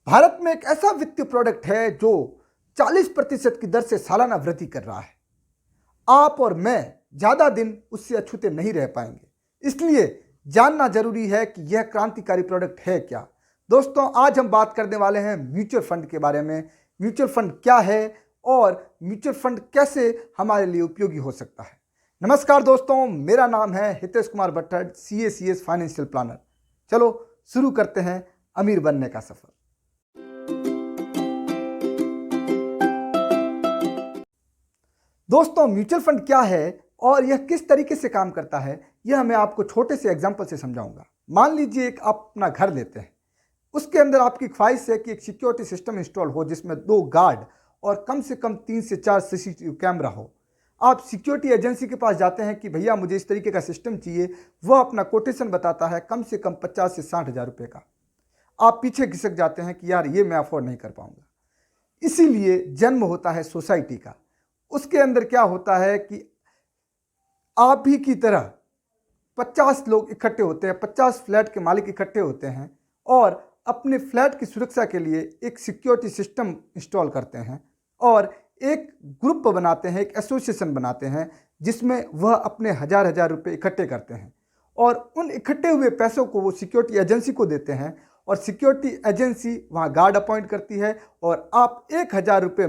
भारत में एक ऐसा वित्तीय प्रोडक्ट है जो 40% की दर से सालाना वृद्धि कर रहा है। आप और मैं ज़्यादा दिन उससे अछूते नहीं रह पाएंगे, इसलिए जानना जरूरी है कि यह क्रांतिकारी प्रोडक्ट है क्या। दोस्तों, आज हम बात करने वाले हैं म्यूचुअल फंड के बारे में। म्यूचुअल फंड क्या है और म्यूचुअल फंड कैसे हमारे लिए उपयोगी हो सकता है। नमस्कार दोस्तों, मेरा नाम है Hitesh Kumar Bhattad, CACS financial planner. चलो शुरू करते हैं अमीर बनने का सफर। दोस्तों, म्यूचुअल फंड क्या है और यह किस तरीके से काम करता है, यह मैं आपको छोटे से एग्जांपल से समझाऊंगा। मान लीजिए एक आप अपना घर लेते हैं, उसके अंदर आपकी ख्वाहिश है कि एक सिक्योरिटी सिस्टम इंस्टॉल हो जिसमें 2 गार्ड और कम से कम 3 से 4 CCTV कैमरा हो। आप सिक्योरिटी एजेंसी के पास जाते हैं कि भैया मुझे इस तरीके का सिस्टम चाहिए। वह अपना कोटेशन बताता है कम से कम 50 से 60 हज़ार रुपये का। आप पीछे खिसक जाते हैं कि यार ये मैं अफोर्ड नहीं कर पाऊंगा। इसीलिए जन्म होता है सोसाइटी का। उसके अंदर क्या होता है कि आप भी की तरह 50 लोग इकट्ठे होते हैं, 50 फ्लैट के मालिक इकट्ठे होते हैं और अपने फ्लैट की सुरक्षा के लिए एक सिक्योरिटी सिस्टम इंस्टॉल करते हैं और एक ग्रुप बनाते हैं, एक एसोसिएशन बनाते हैं जिसमें वह अपने हजार हजार रुपये इकट्ठे करते हैं और उन इकट्ठे हुए पैसों को वो सिक्योरिटी एजेंसी को देते हैं और सिक्योरिटी एजेंसी वहाँ गार्ड अपॉइंट करती है और आप 1,000 रुपये,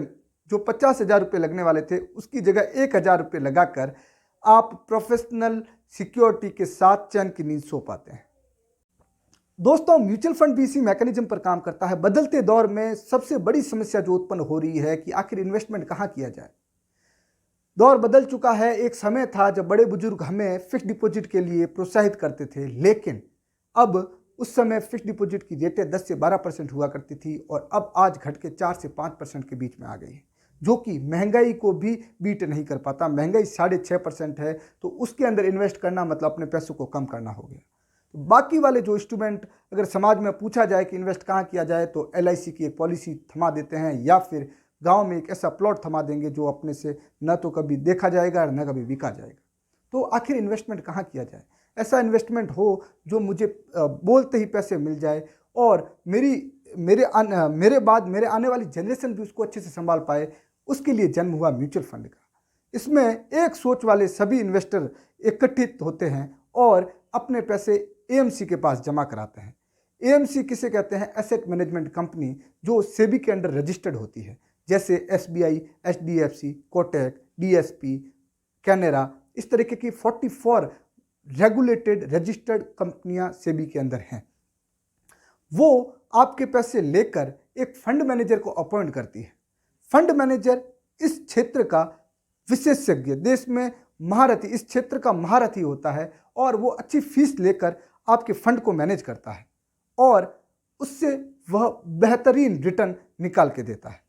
जो 50,000 रुपये लगने वाले थे, उसकी जगह 1,000 रुपये लगाकर आप प्रोफेशनल सिक्योरिटी के साथ चैन की नींद सो पाते हैं। दोस्तों, म्यूचुअल फंड भी इसी मैकेनिज्म पर काम करता है। बदलते दौर में सबसे बड़ी समस्या जो उत्पन्न हो रही है कि आखिर इन्वेस्टमेंट कहाँ किया जाए। दौर बदल चुका है। एक समय था जब बड़े बुजुर्ग हमें फिक्स डिपॉजिट के लिए प्रोत्साहित करते थे, लेकिन अब उस समय फिक्स डिपॉजिट की रेटें 10 से 12% हुआ करती थी और अब आज घट के 4 से 5% के बीच में आ गई है, जो कि महंगाई को भी बीट नहीं कर पाता। महंगाई 6.5% है, तो उसके अंदर इन्वेस्ट करना मतलब अपने पैसों को कम करना हो गया। तो बाकी वाले जो इंस्ट्रूमेंट अगर समाज में पूछा जाए कि इन्वेस्ट कहाँ किया जाए, तो LIC की एक पॉलिसी थमा देते हैं या फिर गांव में एक ऐसा प्लॉट थमा देंगे जो अपने से न तो कभी देखा जाएगा और न कभी बिका जाएगा। तो आखिर इन्वेस्टमेंट कहाँ किया जाए? ऐसा इन्वेस्टमेंट हो जो मुझे बोलते ही पैसे मिल जाए और मेरे बाद मेरे आने वाली जनरेशन भी उसको अच्छे से संभाल पाए। उसके लिए जन्म हुआ म्यूचुअल फंड का। इसमें एक सोच वाले सभी इन्वेस्टर एकत्रित होते हैं और अपने पैसे AMC के पास जमा कराते हैं। AMC किसे कहते हैं? एसेट मैनेजमेंट कंपनी, जो सेबी के अंडर रजिस्टर्ड होती है, जैसे SBI, HDFC, Kotak, DSP, Canara, इस तरीके की 44 रेगुलेटेड रजिस्टर्ड कंपनियां सेबी के अंदर हैं। वो आपके पैसे लेकर एक फंड मैनेजर को अपॉइंट करती है। फंड मैनेजर इस क्षेत्र का विशेषज्ञ, देश में महारथी, इस क्षेत्र का महारथी होता है और वो अच्छी फीस लेकर आपके फंड को मैनेज करता है और उससे वह बेहतरीन रिटर्न निकाल के देता है।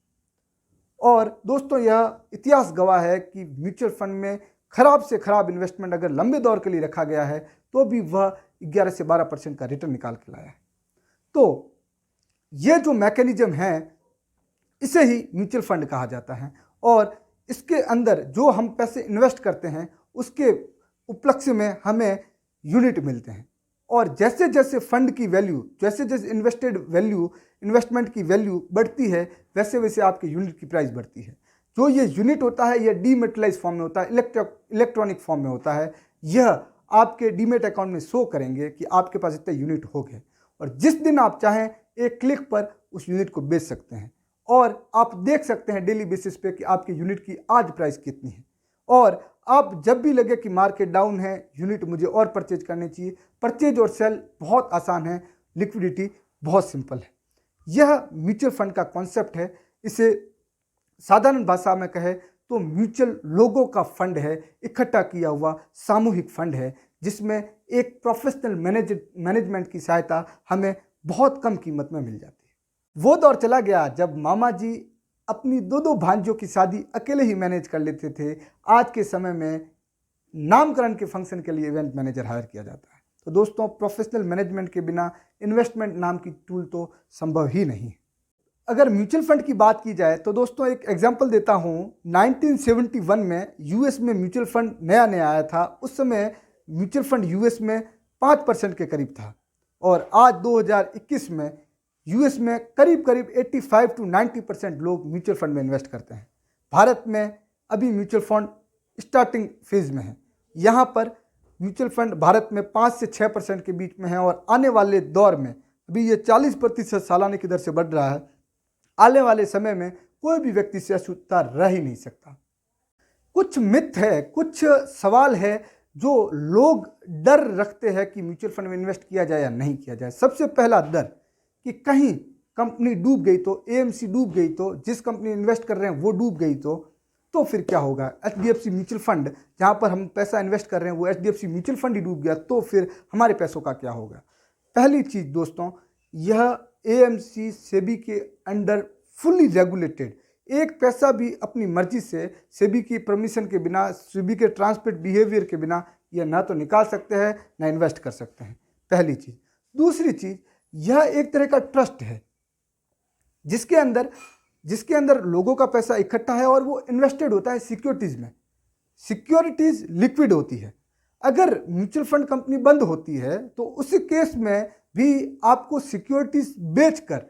और दोस्तों, यह इतिहास गवाह है कि म्यूचुअल फंड में खराब से खराब इन्वेस्टमेंट अगर लंबे दौर के लिए रखा गया है तो भी वह 11 से 12% का रिटर्न निकाल के लाया है। तो यह जो मैकेनिज्म है, इसे ही म्यूचुअल फंड कहा जाता है और इसके अंदर जो हम पैसे इन्वेस्ट करते हैं उसके उपलक्ष्य में हमें यूनिट मिलते हैं और जैसे जैसे फंड की वैल्यू, जैसे जैसे इन्वेस्टमेंट की वैल्यू बढ़ती है, वैसे वैसे आपके यूनिट की प्राइस बढ़ती है। जो ये यूनिट होता है, यह डीमेटलाइज फॉर्म में होता है, इलेक्ट्रॉनिक फॉर्म में होता है। यह आपके डीमेट अकाउंट में शो करेंगे कि आपके पास इतने यूनिट हो गए और जिस दिन आप चाहें एक क्लिक पर उस यूनिट को बेच सकते हैं और आप देख सकते हैं डेली बेसिस पे कि आपके यूनिट की आज प्राइस कितनी है। और आप जब भी लगे कि मार्केट डाउन है, यूनिट मुझे और परचेज करनी चाहिए, परचेज और सेल बहुत आसान है, लिक्विडिटी बहुत सिंपल है। यह म्यूचुअल फंड का कॉन्सेप्ट है। इसे साधारण भाषा में कहे तो म्यूचुअल लोगों का फंड है, इकट्ठा किया हुआ सामूहिक फंड है, जिसमें एक प्रोफेशनल मैनेजमेंट की सहायता हमें बहुत कम कीमत में मिल जाती है। वो दौर चला गया जब मामा जी अपनी 2-2 भांजियों की शादी अकेले ही मैनेज कर लेते थे। आज के समय में नामकरण के फंक्शन के लिए इवेंट मैनेजर हायर किया जाता है। तो दोस्तों, प्रोफेशनल मैनेजमेंट के बिना इन्वेस्टमेंट नाम की टूल तो संभव ही नहीं। अगर म्यूचुअल फंड की बात की जाए तो दोस्तों, एक एग्जांपल देता हूं। 1971 में US में म्यूचुअल फंड नया नया आया था। उस समय म्यूचुअल फंड US में 5% के करीब था और आज 2021 में यूएस में करीब करीब 85 to 90% लोग म्यूचुअल फंड में इन्वेस्ट करते हैं। भारत में अभी म्यूचुअल फंड स्टार्टिंग फेज में है। यहाँ पर म्यूचुअल फंड भारत में 5 से 6% के बीच में है और आने वाले दौर में अभी ये 40% सालाना की दर से बढ़ रहा है। आने वाले समय में कोई भी व्यक्ति से अछूता रह ही नहीं सकता। कुछ मिथ है, कुछ सवाल है जो लोग डर रखते हैं कि म्यूचुअल फंड में इन्वेस्ट किया जाए या नहीं किया जाए। सबसे पहला डर कि कहीं कंपनी डूब गई तो, एएमसी डूब गई तो, जिस कंपनी इन्वेस्ट कर रहे हैं वो डूब गई तो फिर क्या होगा। एचडीएफसी म्यूचुअल फंड जहां पर हम पैसा इन्वेस्ट कर रहे हैं वो एचडीएफसी म्यूचुअल फंड ही डूब गया तो फिर हमारे पैसों का क्या होगा। पहली चीज दोस्तों, यह एएमसी सेबी के अंडर फुल्ली रेगुलेटेड, एक पैसा भी अपनी मर्जी से सेबी की परमिशन के बिना, सेबी के ट्रांसपेरेंट बिहेवियर के बिना यह ना तो निकाल सकते हैं ना इन्वेस्ट कर सकते हैं। पहली चीज। दूसरी चीज, यह एक तरह का ट्रस्ट है जिसके अंदर लोगों का पैसा इकट्ठा है और वो इन्वेस्टेड होता है सिक्योरिटीज में। सिक्योरिटीज लिक्विड होती है। अगर म्यूचुअल फंड कंपनी बंद होती है तो उसी केस में भी आपको सिक्योरिटीज बेचकर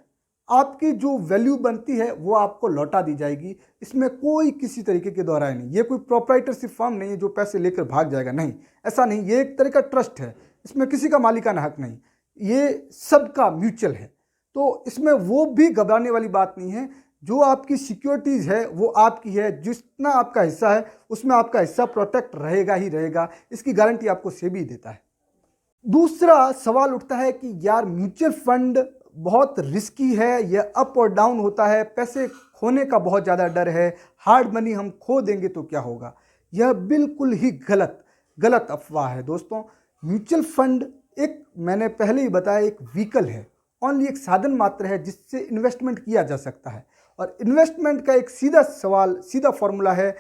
आपकी जो वैल्यू बनती है वो आपको लौटा दी जाएगी। इसमें कोई किसी तरीके की दोहराई नहीं। ये कोई प्रोप्राइटरशिप फर्म नहीं है जो पैसे लेकर भाग जाएगा, नहीं, ऐसा नहीं। ये एक तरह का ट्रस्ट है, इसमें किसी का मालिकाना हक नहीं, ये सबका म्यूचुअल है। तो इसमें वो भी घबराने वाली बात नहीं है। जो आपकी सिक्योरिटीज़ है वो आपकी है, जितना आपका हिस्सा है उसमें आपका हिस्सा प्रोटेक्ट रहेगा ही रहेगा। इसकी गारंटी आपको सेबी देता है। दूसरा सवाल उठता है कि यार म्यूचुअल फंड बहुत रिस्की है, यह अप और डाउन होता है, पैसे खोने का बहुत ज़्यादा डर है, हार्ड मनी हम खो देंगे तो क्या होगा। यह बिल्कुल ही गलत अफवाह है दोस्तों। म्यूचुअल फंड एक, मैंने पहले ही बताया, एक व्हीकल है, ओनली एक साधन मात्र है जिससे इन्वेस्टमेंट किया जा सकता है। और इन्वेस्टमेंट का एक सीधा फॉर्मूला है,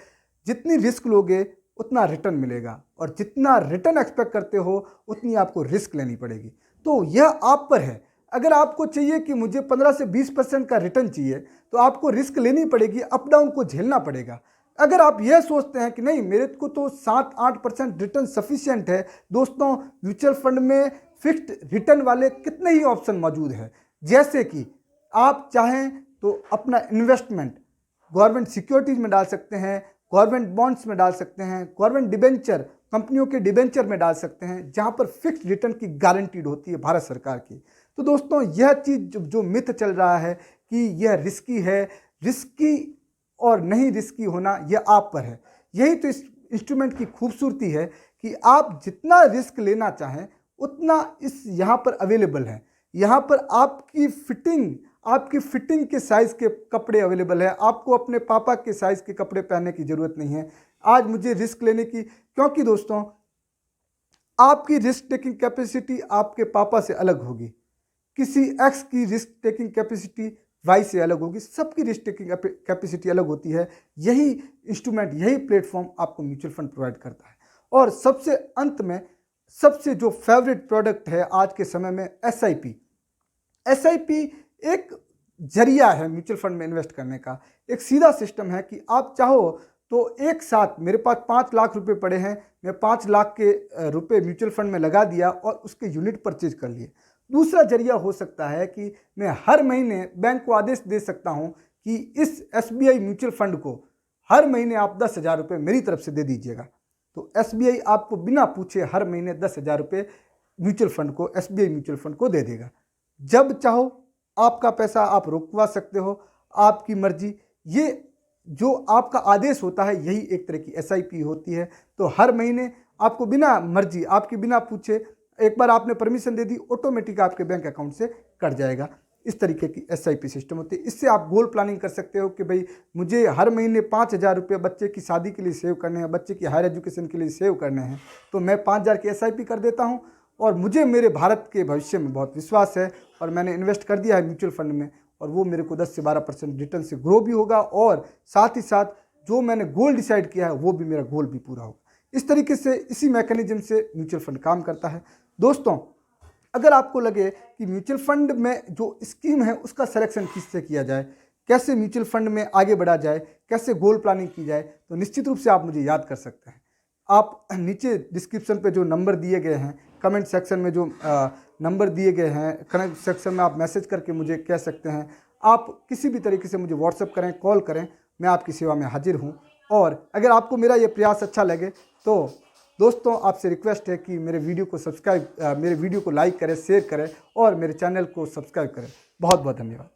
जितनी रिस्क लोगे उतना रिटर्न मिलेगा और जितना रिटर्न एक्सपेक्ट करते हो उतनी आपको रिस्क लेनी पड़ेगी। तो यह आप पर है। अगर आपको चाहिए कि मुझे 15 से 20% का रिटर्न चाहिए तो आपको रिस्क लेनी पड़ेगी, अप डाउन को झेलना पड़ेगा। अगर आप यह सोचते हैं कि नहीं मेरे को तो 7-8% रिटर्न सफिशिएंट है, दोस्तों म्यूचुअल फंड में फिक्स्ड रिटर्न वाले कितने ही ऑप्शन मौजूद हैं। जैसे कि आप चाहें तो अपना इन्वेस्टमेंट गवर्नमेंट सिक्योरिटीज में डाल सकते हैं, गवर्नमेंट बॉन्ड्स में डाल सकते हैं, गवर्नमेंट डिबेंचर, कंपनियों के डिबेंचर में डाल सकते हैं जहां पर फिक्स्ड रिटर्न की गारंटीड होती है भारत सरकार की। तो दोस्तों यह चीज़ जो मिथ चल रहा है कि यह रिस्की है, रिस्की और नहीं रिस्की होना यह आप पर है। यही तो इस इंस्ट्रूमेंट की खूबसूरती है कि आप जितना रिस्क लेना चाहें उतना इस यहाँ पर अवेलेबल है। यहाँ पर आपकी फिटिंग के साइज़ के कपड़े अवेलेबल है। आपको अपने पापा के साइज़ के कपड़े पहनने की ज़रूरत नहीं है आज मुझे रिस्क लेने की, क्योंकि दोस्तों आपकी रिस्क टेकिंग कैपेसिटी आपके पापा से अलग होगी, किसी एक्स की रिस्क टेकिंग कैपेसिटी वाई से अलग होगी, सबकी रिस्क टेकिंग कैपेसिटी अलग होती है। यही इंस्ट्रूमेंट, यही प्लेटफॉर्म आपको म्यूचुअल फंड प्रोवाइड करता है। और सबसे अंत में सबसे जो फेवरेट प्रोडक्ट है आज के समय में, एसआईपी एक जरिया है म्यूचुअल फंड में इन्वेस्ट करने का। एक सीधा सिस्टम है कि आप चाहो तो एक साथ, मेरे पास 5 लाख रुपए पड़े हैं, मैं 5 लाख के रुपए म्यूचुअल फंड में लगा दिया और उसके यूनिट परचेज कर लिए। दूसरा जरिया हो सकता है कि मैं हर महीने बैंक को आदेश दे सकता हूं कि इस एसबीआई म्यूचुअल फंड को हर महीने आप 10,000 रुपये मेरी तरफ से दे दीजिएगा। तो एसबीआई आपको बिना पूछे हर महीने 10,000 रुपये म्यूचुअल फंड को, एसबीआई म्यूचुअल फंड को दे देगा। जब चाहो आपका पैसा आप रोकवा सकते हो, आपकी मर्जी। ये जो आपका आदेश होता है यही एक तरह की एसआईपी होती है। तो हर महीने आपको बिना मर्जी, आपकी बिना पूछे, एक बार आपने परमिशन दे दी, ऑटोमेटिक आपके बैंक अकाउंट से कट जाएगा। इस तरीके की एसआईपी सिस्टम होती है। इससे आप गोल प्लानिंग कर सकते हो कि भाई मुझे हर महीने 5,000 रुपये बच्चे की शादी के लिए सेव करने हैं, बच्चे की हायर एजुकेशन के लिए सेव करने हैं, तो मैं 5,000 की एसआईपी कर देता हूँ और मुझे मेरे भारत के भविष्य में बहुत विश्वास है और मैंने इन्वेस्ट कर दिया है म्यूचुअल फंड में और वो मेरे को 10 से 12% रिटर्न से ग्रो भी होगा और साथ ही साथ जो मैंने गोल डिसाइड किया है वो भी, मेरा गोल भी पूरा होगा। इस तरीके से, इसी मैकेनिज्म से म्यूचुअल फंड काम करता है। दोस्तों अगर आपको लगे कि म्यूचुअल फंड में जो स्कीम है उसका सिलेक्शन किससे किया जाए, कैसे म्यूचुअल फंड में आगे बढ़ा जाए, कैसे गोल प्लानिंग की जाए, तो निश्चित रूप से आप मुझे याद कर सकते हैं। आप नीचे डिस्क्रिप्शन पे जो नंबर दिए गए हैं, कमेंट सेक्शन में जो नंबर दिए गए हैं, कमेंट सेक्शन में आप मैसेज करके मुझे कह सकते हैं। आप किसी भी तरीके से मुझे व्हाट्सअप करें, कॉल करें, मैं आपकी सेवा में हाजिर हूँ। और अगर आपको मेरा ये प्रयास अच्छा लगे तो दोस्तों आपसे रिक्वेस्ट है कि मेरे वीडियो को लाइक करें, शेयर करें और मेरे चैनल को सब्सक्राइब करें। बहुत बहुत धन्यवाद।